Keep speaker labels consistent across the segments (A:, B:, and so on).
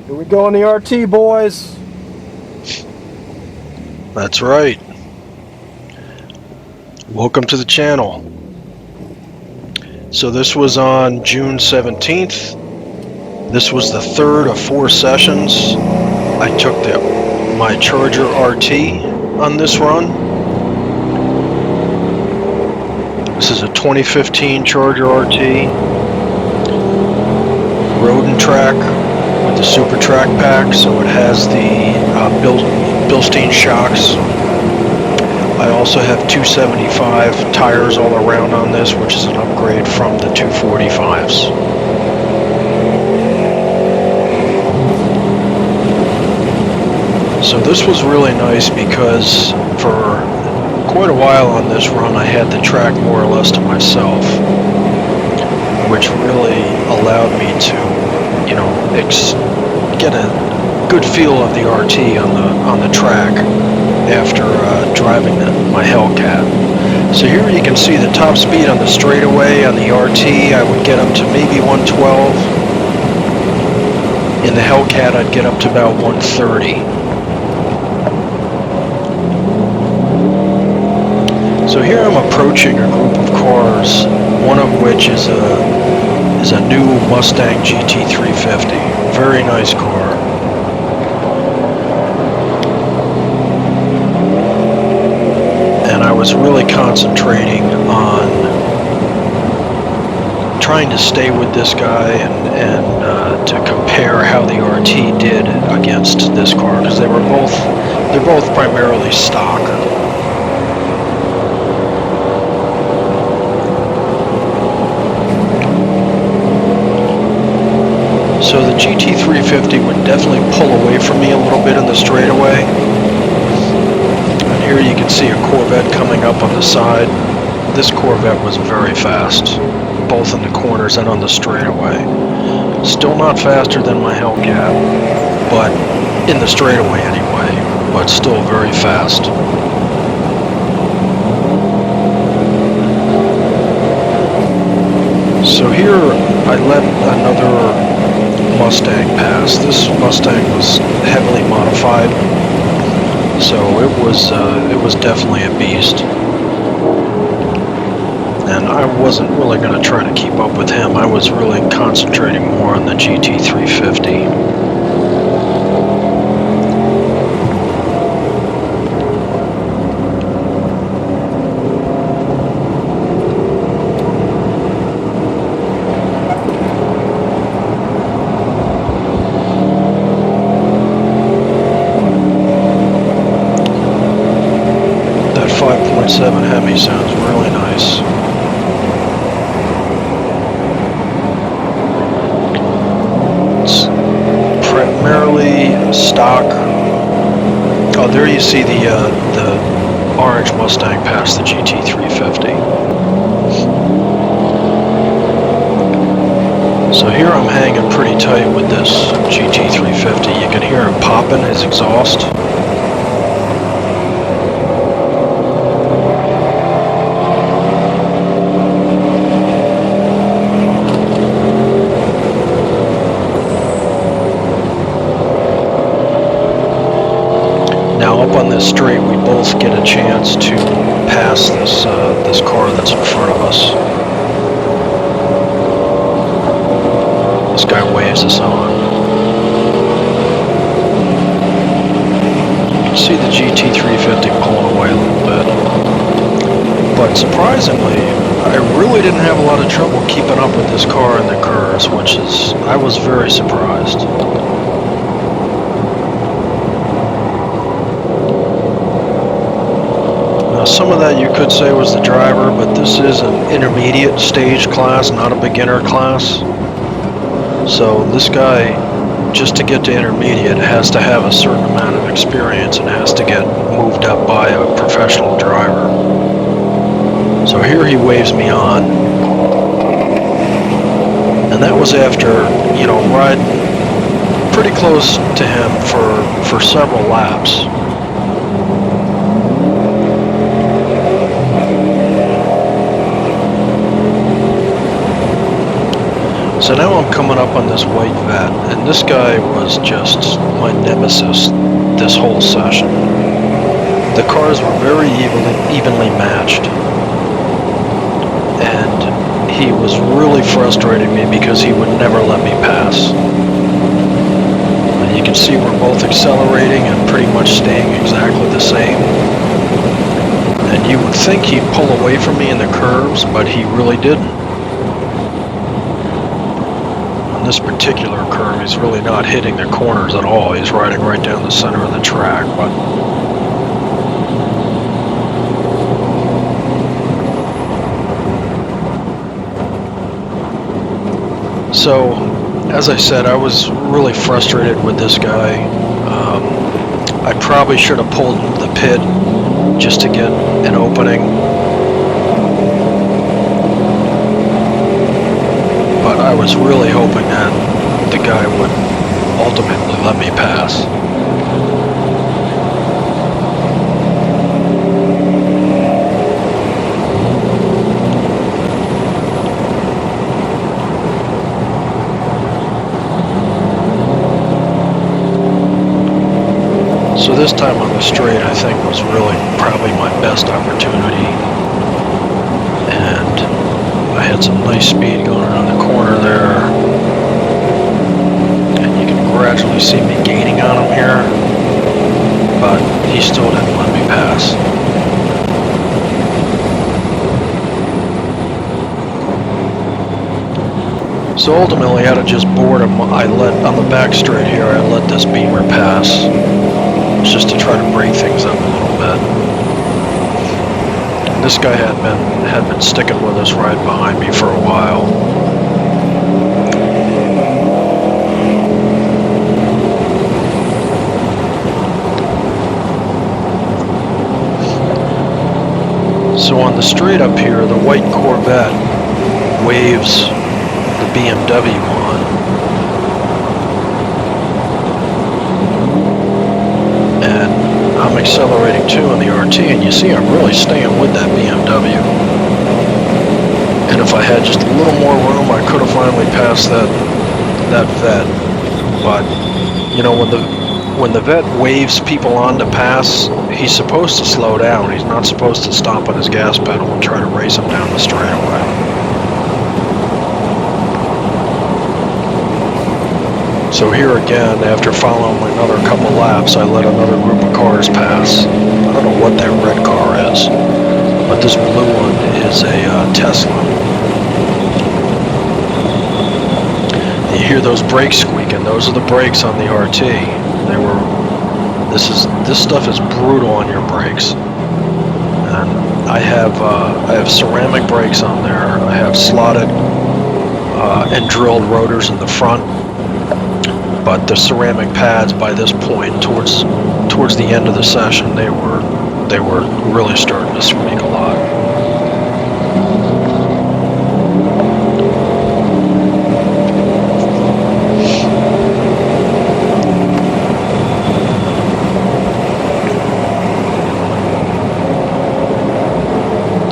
A: Here we go on the RT, boys.
B: That's right. Welcome to the channel. So this was on June 17th. This was the third of 4 sessions. I took my Charger RT on this run. This is a 2015 Charger RT. Road&Track with the SuperTrackPak, so it has the Bilstein shocks. I also have 275 tires all around on this, which is an upgrade from the 245s. So this was really nice because for quite a while on this run I had the track more or less to myself, which really allowed me to, get a good feel of the RT on the track after driving my Hellcat. So here you can see the top speed on the straightaway on the RT. I would get up to maybe 112. In the Hellcat I'd get up to about 130. So here I'm approaching a group of cars, one of which is a new Mustang GT350. Very nice car. And I was really concentrating on trying to stay with this guy and to compare how the RT did against this car, because they're both primarily stock. So the GT350 would definitely pull away from me a little bit in the straightaway. And here you can see a Corvette coming up on the side. This Corvette was very fast, both in the corners and on the straightaway. Still not faster than my Hellcat, but in the straightaway anyway, but still very fast. So here I let another Mustang pass. This Mustang was heavily modified, so it was definitely a beast. And I wasn't really going to try to keep up with him. I was really concentrating more on the GT350. That 5.7 Hemi sounds really nice. Primarily stock. Oh, there you see the orange Mustang pass the GT350. So here I'm hanging pretty tight with this GT350. You can hear him popping his exhaust. On this straight, we both get a chance to pass this car that's in front of us. This guy waves us on. You can see the GT350 pulling away a little bit. But surprisingly, I really didn't have a lot of trouble keeping up with this car in the curves, I was very surprised. Some of that you could say was the driver, but this is an intermediate stage class, not a beginner class. So this guy, just to get to intermediate, has to have a certain amount of experience and has to get moved up by a professional driver. So here he waves me on. And that was after, riding pretty close to him for several laps. So now I'm coming up on this white vet, and this guy was just my nemesis this whole session. The cars were very evenly matched, and he was really frustrating me because he would never let me pass. And you can see we're both accelerating and pretty much staying exactly the same. And you would think he'd pull away from me in the curves, but he really didn't. On this particular curve, he's really not hitting the corners at all. He's riding right down the center of the track. But so, as I said, I was really frustrated with this guy. I probably should have pulled into the pit just to get an opening. But I was really hoping that the guy would ultimately let me pass. So this time on the straight, I think, was really probably my best opportunity. And I had some nice speed going around the corner there. And you can gradually see me gaining on him here. But he still didn't let me pass. So ultimately, out of just boredom, I let, on the back straight here, I let this Beamer pass. Just to try to break things up a little bit. And this guy had been sticking with us right behind me for a while. So on the straight up here, the white Corvette waves the BMW on. I'm accelerating too on the RT, and you see I'm really staying with that BMW. And if I had just a little more room, I could have finally passed that vet. But you know, when the vet waves people on to pass, he's supposed to slow down. He's not supposed to stomp on his gas pedal and try to race him down the straightaway. So here again, after following another couple laps, I let another group of cars pass. I don't know what that red car is, but this blue one is a Tesla. You hear those brakes squeaking. Those are the brakes on the RT. This stuff is brutal on your brakes. And I have ceramic brakes on there. I have slotted and drilled rotors in the front. But the ceramic pads, by this point, towards the end of the session, they were really starting to squeak a lot.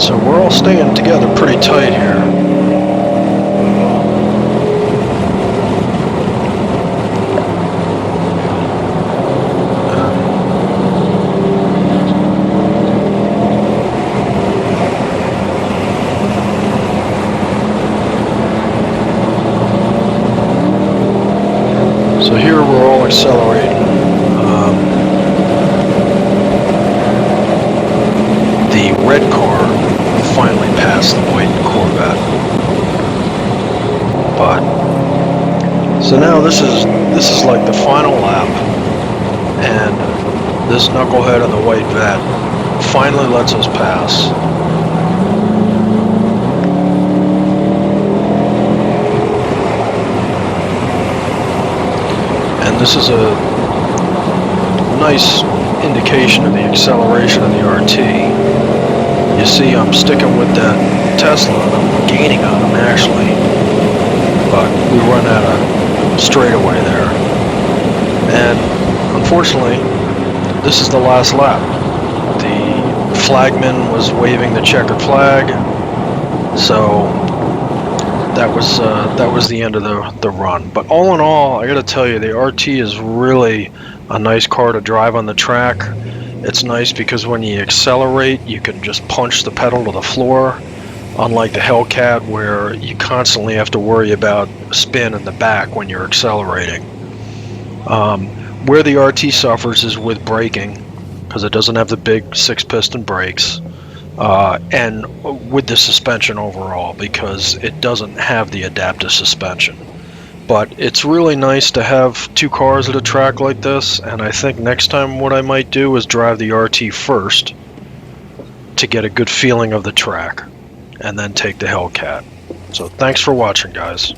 B: So we're all staying together pretty tight here. So here we're all accelerating. The red car finally passed the white Corvette. But so now this is like the final lap, and this knucklehead in the white vet finally lets us pass. And this is a nice indication of the acceleration of the RT. You see I'm sticking with that Tesla, and I'm gaining on him actually, but we run out of straightaway there. And unfortunately, this is the last lap. The flagman was waving the checkered flag, so that was the end of the run. But all in all, I got to tell you, the RT is really a nice car to drive on the track. It's nice because when you accelerate, you can just punch the pedal to the floor, unlike the Hellcat where you constantly have to worry about spin in the back when you're accelerating. Where the RT suffers is with braking, because it doesn't have the big 6-piston brakes, and with the suspension overall, because it doesn't have the adaptive suspension. But it's really nice to have two cars at a track like this, and I think next time what I might do is drive the RT first to get a good feeling of the track, and then take the Hellcat. So thanks for watching, guys.